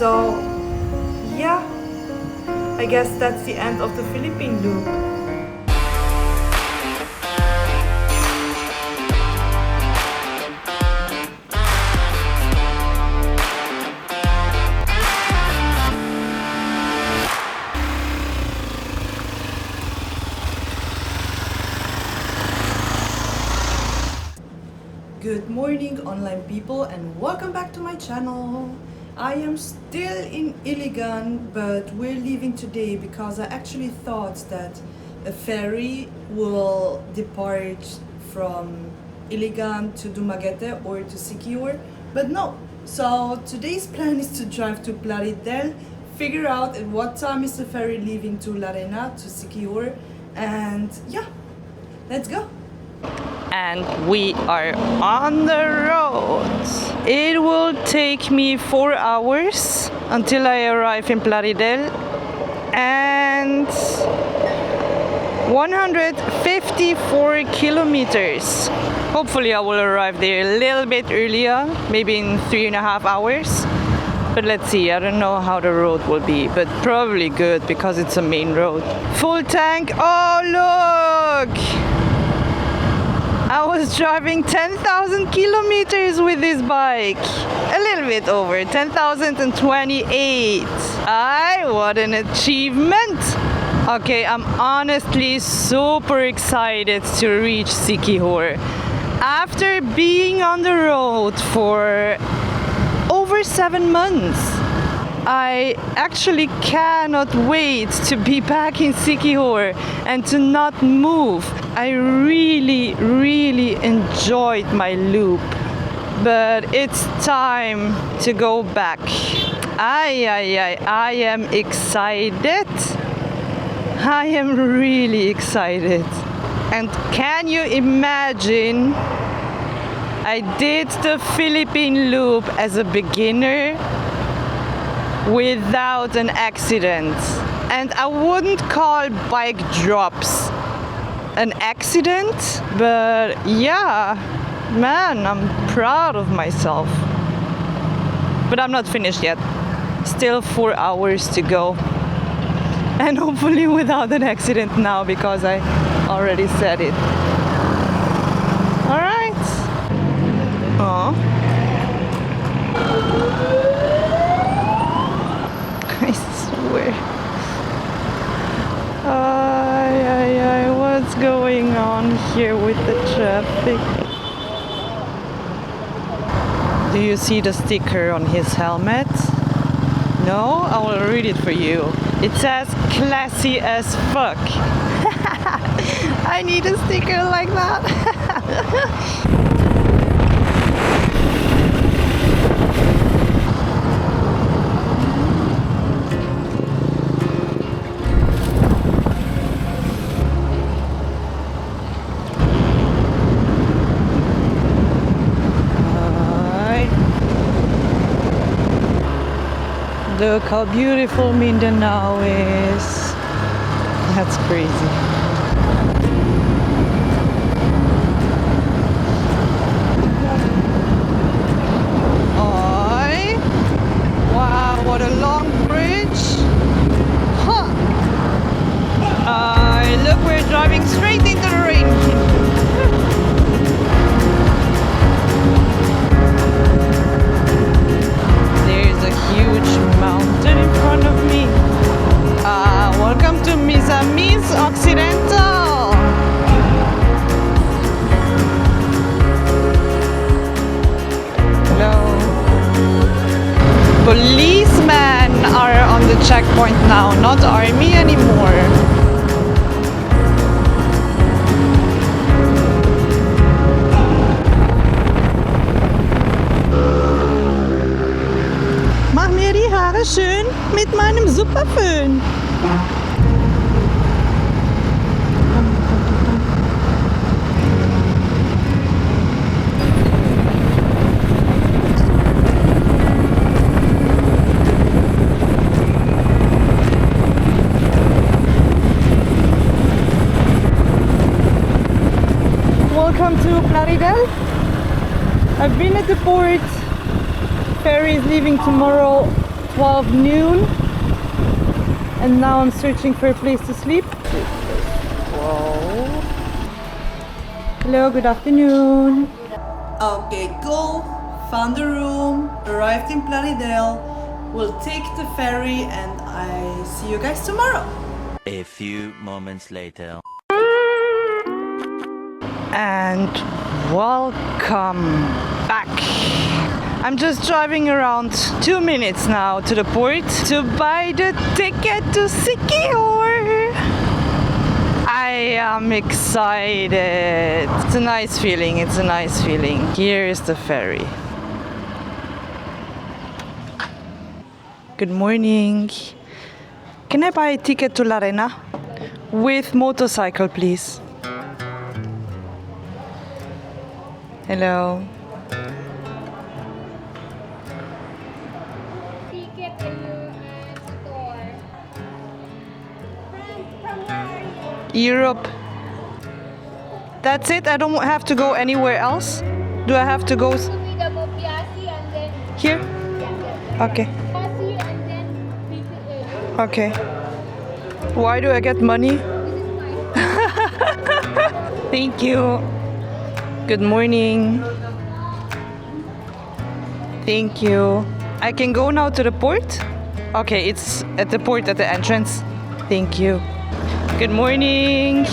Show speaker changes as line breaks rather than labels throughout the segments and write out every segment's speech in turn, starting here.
So yeah, I guess that's the end of the Philippine Loop. Good morning online people and welcome back to my channel. I am still in Iligan, but we're leaving today because I actually thought that a ferry will depart from Iligan to Dumaguete or to Siquijor, but no. So today's plan is to drive to Plaridel, figure out at what time is the ferry leaving to La Arena, to Siquijor, and yeah, let's go. And we are on the road. It will take me 4 hours until I arrive in Plaridel and 154 kilometers. Hopefully I will arrive there a little bit earlier, maybe in 3.5 hours. But let's see, I don't know how the road will be, but probably good because it's a main road. Full tank, oh look! I was driving 10,000 kilometers with this bike. A little bit over, 10,028. What an achievement! Okay, I'm honestly super excited to reach Siquijor. After being on the road for over 7 months, I actually cannot wait to be back in Siquijor and to not move. I really enjoyed my loop, but it's time to go back. I am excited. I am really excited. And can you imagine? I did the Philippine Loop as a beginner without an accident, and I wouldn't call bike drops an accident, but yeah, man, I'm proud of myself. But I'm not finished yet. Still 4 hours to go, and hopefully without an accident now because I already said it. All right. Oh. I swear. What's going on here with the traffic? Do you see the sticker on his helmet? No? I will read it for you. It says classy as fuck. I need a sticker like that. Look how beautiful Mindanao is. That's crazy. Wow, what a long bridge. Huh. Look, we're driving straight into the rain. Huge mountain in front of me. Welcome to Misamis Occidental. Hello. Policemen are on the checkpoint now, not army anymore. Schön mit meinem Superföhn. Welcome to Plaridel. I've been at the port. Ferry is leaving tomorrow 12 noon and now I'm searching for a place to sleep. Whoa. Hello, good afternoon. Okay, cool. Found a room, arrived in Plaridel. We'll take the ferry and I see you guys tomorrow.
A few moments later.
And welcome back. I'm just driving around 2 minutes now to the port to buy the ticket to Siquijor. I am excited. It's a nice feeling, it's a nice feeling. Here is the ferry. Good morning. Can I buy a ticket to La Arena? With motorcycle, please. Hello.
Ticket in your store. From where are you?
Europe. That's it? I don't have to go anywhere else? Do I have to go
Lucydopolis and then
here? Okay.
Piasi and then BPA.
Okay. Why do I get money?
This is mine.
Thank you. Good morning. Thank you. I can go now to the port? Okay, it's at the port at the entrance. Thank you. Good morning.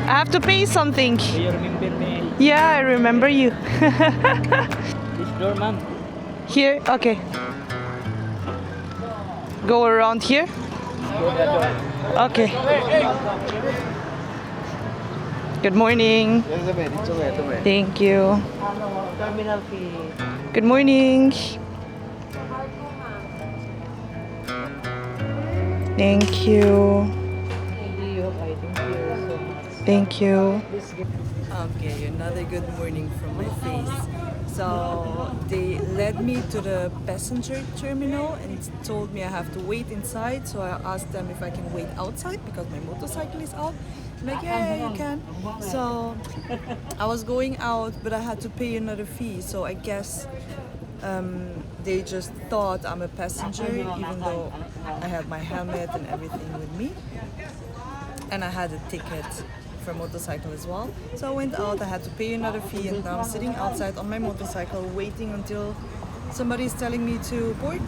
I have to pay something.
Do you remember me?
Yeah, I remember you.
This door, ma'am.
Here? Okay. Go around here?
Go that door.
Okay. Good morning.
It's okay.
Thank you.
Terminal fee.
Good morning. Thank you. Thank you. Okay, another good morning from my face. So they led me to the passenger terminal and told me I have to wait inside. So I asked them if I can wait outside because my motorcycle is out. I'm like, yeah, you can. So I was going out, but I had to pay another fee. So I guess they just thought I'm a passenger, even though I had my helmet and everything with me. And I had a ticket for motorcycle as well. So I went out, I had to pay another fee, and now I'm sitting outside on my motorcycle waiting until somebody is telling me to board.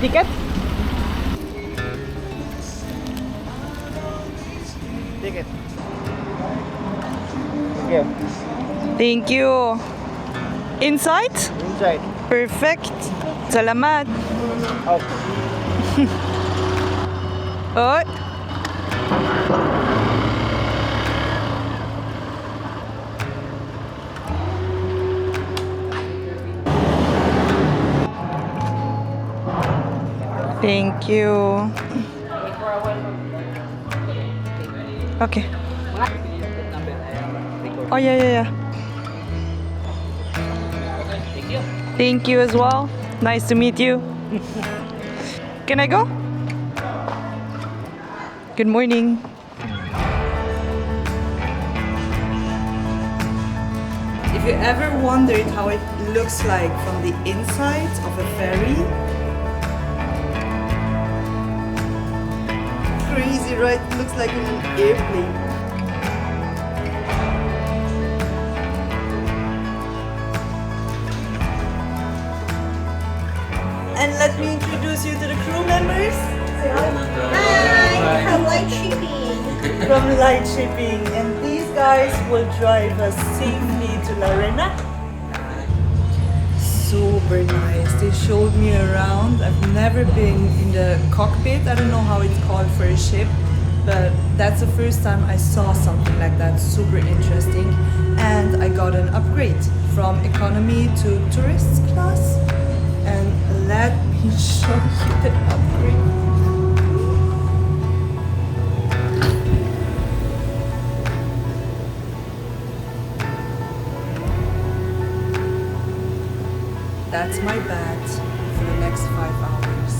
Ticket?
Ticket. Thank you.
Thank you. Inside?
Inside.
Perfect. Salamat.
Out.
Oh. Thank you. Okay. Oh yeah.
Thank you.
Thank you as well. Nice to meet you. Can I go? Good morning. If you ever wondered how it looks like from the inside of a ferry, crazy, right? It looks like an airplane. And let me introduce you to the crew members. Say hi.
Hi, light shipping.
From Light Shipping, and these guys will drive us safely to La Arena. Super nice. They showed me around. I've never been in the cockpit. I don't know how it's called for a ship, but that's the first time I saw something like that. Super interesting. And I got an upgrade from economy to tourist class. And let me show you the upgrade. That's my bed for the next 5 hours.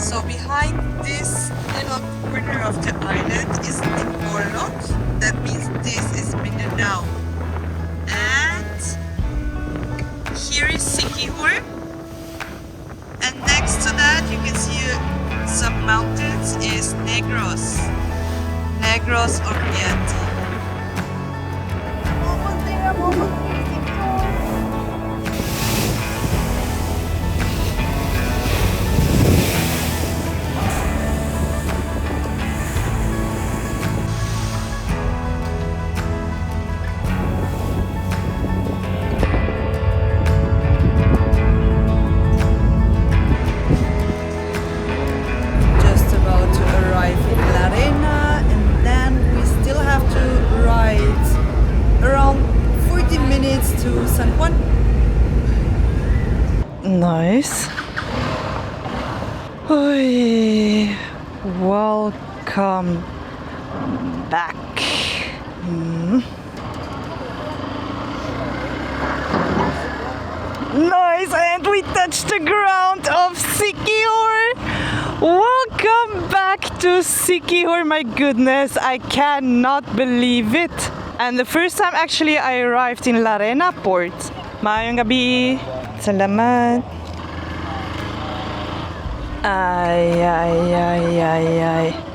So behind this little corner of the island is the Moto. That means minutes to San Juan. Nice. Oy. Welcome back. Nice, and we touched the ground of Siquijor. Welcome back to Siquijor. My goodness, I cannot believe it. And the first time actually I arrived in Larena port. Maayong gabi. Salamat. Ay.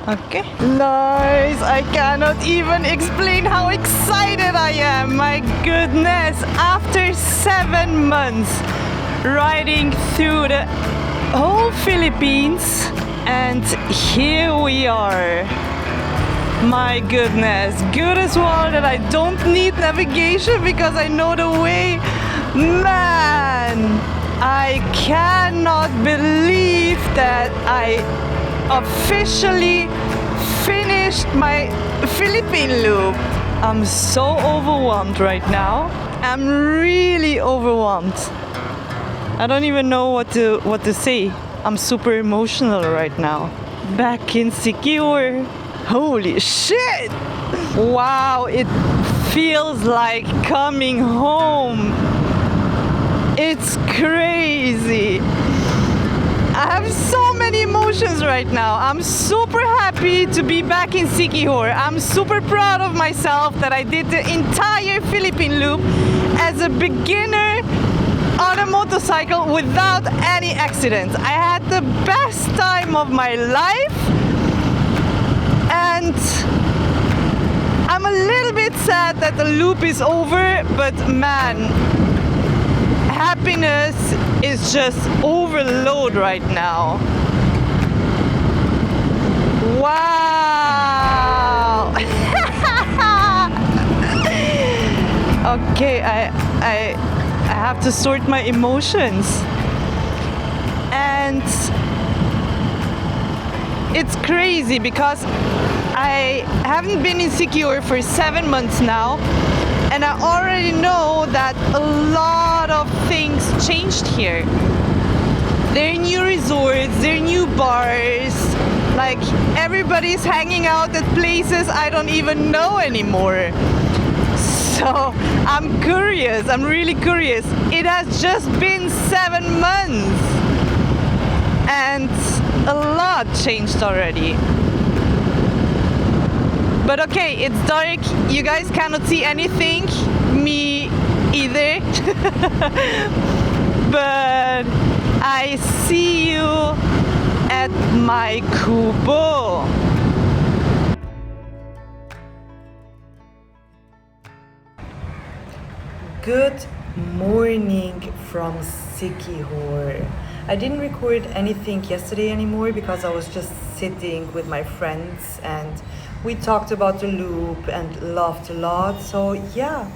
Okay. Nice. I cannot even explain how excited I am. My goodness. After 7 months riding through the whole Philippines, and here we are. My goodness. Good as well that I don't need navigation because I know the way. Man, I cannot believe that I officially finished my Philippine Loop. I'm so overwhelmed right now. I'm really overwhelmed. I don't even know what to say. I'm super emotional right now. Back in Siquijor. Holy shit! Wow, it feels like coming home. It's crazy. I have so many emotions right now. I'm super happy to be back in Siquijor. I'm super proud of myself that I did the entire Philippine Loop as a beginner on a motorcycle without any accidents. I had the best time of my life, and I'm a little bit sad that the loop is over, but man, happiness is just overload right now. Wow. Okay, I have to sort my emotions. And it's crazy because I haven't been in Siquijor for 7 months now, and I already know that a lot of things changed here. There are new resorts, there are new bars, like everybody's hanging out at places I don't even know anymore. So I'm curious, I'm really curious. It has just been 7 months and a lot changed already. But okay, it's dark, you guys cannot see anything, me either. But I see you at my kubo. Good morning from Siquijor. I didn't record anything yesterday anymore because I was just sitting with my friends and we talked about the loop and laughed a lot. So yeah,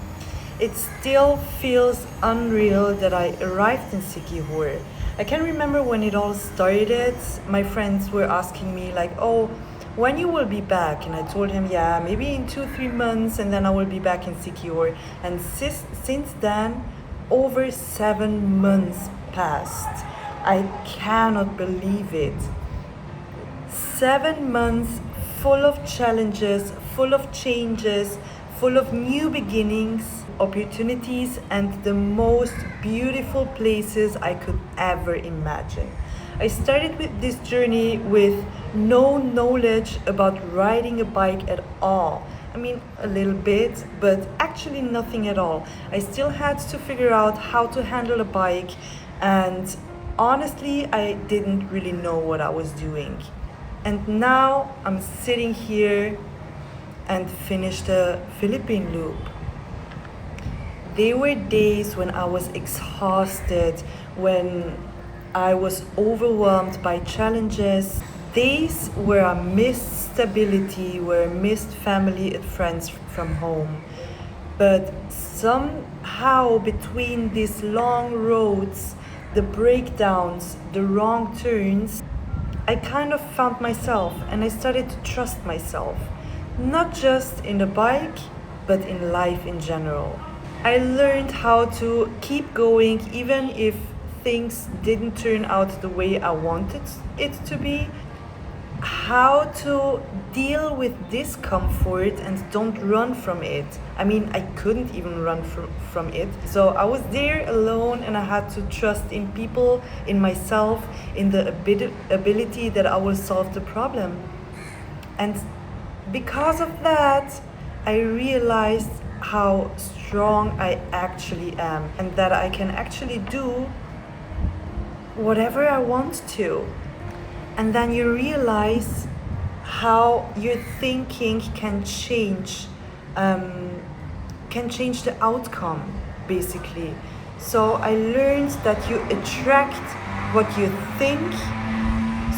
it still feels unreal that I arrived in Siquijor. I can remember when it all started, my friends were asking me like, oh, when you will be back? And I told him, yeah, maybe in 2-3 months and then I will be back in Siquijor. And since then, over 7 months passed. I cannot believe it. 7 months full of challenges, full of changes, full of new beginnings, opportunities, and the most beautiful places I could ever imagine. I started with this journey with no knowledge about riding a bike at all. I mean, a little bit, but actually nothing at all. I still had to figure out how to handle a bike, and honestly, I didn't really know what I was doing. And now I'm sitting here and finished the Philippine Loop. There were days when I was exhausted, when I was overwhelmed by challenges, days where I missed stability, where I missed family and friends from home. But somehow between these long roads, the breakdowns, the wrong turns, I kind of found myself and I started to trust myself. Not just in the bike, but in life in general. I learned how to keep going even if things didn't turn out the way I wanted it to be. How to deal with discomfort and don't run from it. I mean, I couldn't even run from it. So I was there alone and I had to trust in people, in myself, in the ability that I will solve the problem. And because of that, I realized how strong I actually am and that I can actually do whatever I want to. And then you realize how your thinking can change the outcome, basically. So I learned that you attract what you think.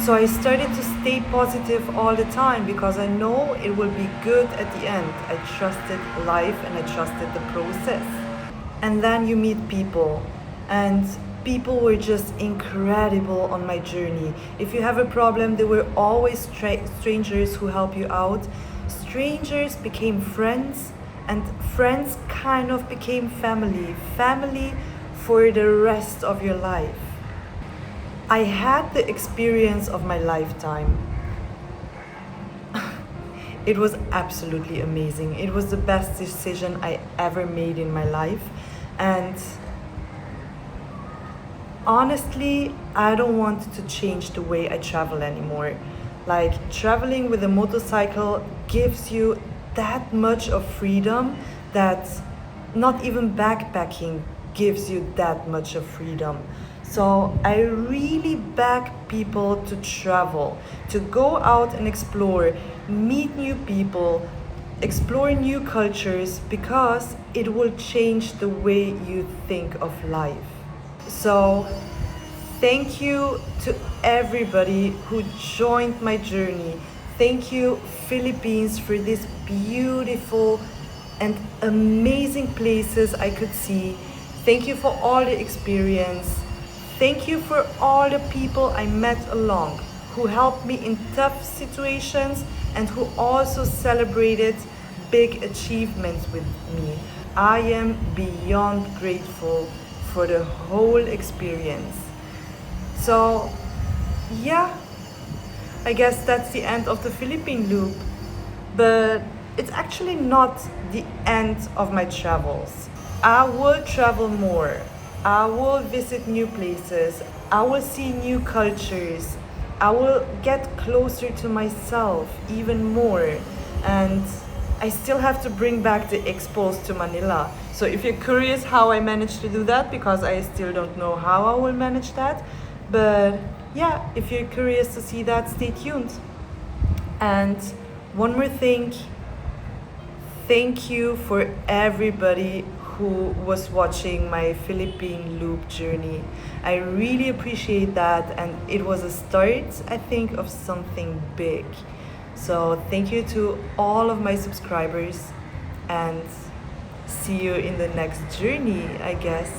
So I started to stay positive all the time because I know it will be good at the end. I trusted life and I trusted the process. And then you meet people, and people were just incredible on my journey. If you have a problem, there were always strangers who help you out. Strangers became friends, and friends kind of became family. Family for the rest of your life. I had the experience of my lifetime. It was absolutely amazing. It was the best decision I ever made in my life. And honestly, I don't want to change the way I travel anymore. Like, traveling with a motorcycle gives you that much of freedom that not even backpacking gives you that much of freedom. So I really back people to travel, to go out and explore, meet new people, explore new cultures, because it will change the way you think of life. So thank you to everybody who joined my journey. Thank you, Philippines, for these beautiful and amazing places I could see. Thank you for all the experience. Thank you for all the people I met along, who helped me in tough situations and who also celebrated big achievements with me. I am beyond grateful for the whole experience. So yeah, I guess that's the end of the Philippine Loop, but it's actually not the end of my travels. I will travel more. I will visit new places. I will see new cultures. I will get closer to myself even more. And I still have to bring back the Xpulse to Manila. So if you're curious how I managed to do that, because I still don't know how I will manage that, but yeah, if you're curious to see that, stay tuned. And one more thing, thank you for everybody who was watching my Philippine Loop journey. I really appreciate that, and it was a start, I think, of something big. So thank you to all of my subscribers, and see you in the next journey, I guess.